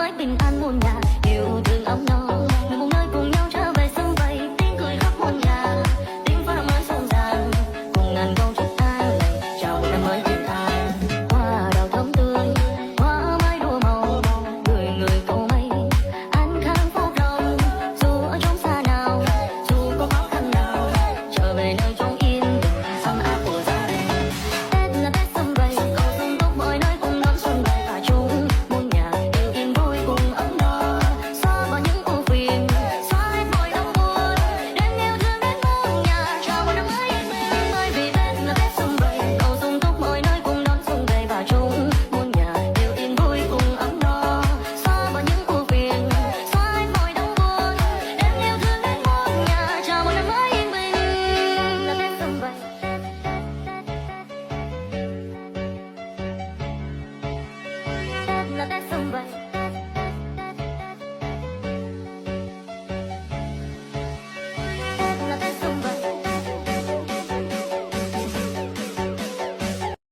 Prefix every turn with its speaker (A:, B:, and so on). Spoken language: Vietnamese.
A: mãi bình an muôn nhà, yêu thương ấm no, người một nơi cùng nhau trở về sum vầy, tiếng cười khắp muôn nhà, tiếng pháo mới rộn ràng, cùng ngàn câu chuyện an lành, chào năm mới thiên thang. Hoa đào thơm tươi, hoa mai đua màu, người người cầu may, an khang phúc lòng, dù ở chốn xa nào, dù có khó khăn nào, trở về nơi chốn yên bình, ấm áp của gia đình. Tết là Tết sum vầy, cầu sum túc mọi nơi cùng đón xuân về và chung muôn nhà đều yên vui cùng ấm no, xóa bỏ những ưu phiền, xóa hết mọi đau buồn, đem yêu thương đến muôn nhà, chào một năm mới yên bình. Bởi vì Tết là Tết sum vầy, cầu sum túc mọi nơi cùng đón xuân về và chung muôn nhà đều yên vui cùng ấm no, xóa bỏ những ưu phiền, xóa hết mọi đau buồn, đem yêu thương đến muôn nhà, chào một năm mới yên bình. Là Tết sum vầy. Tết là Tết sum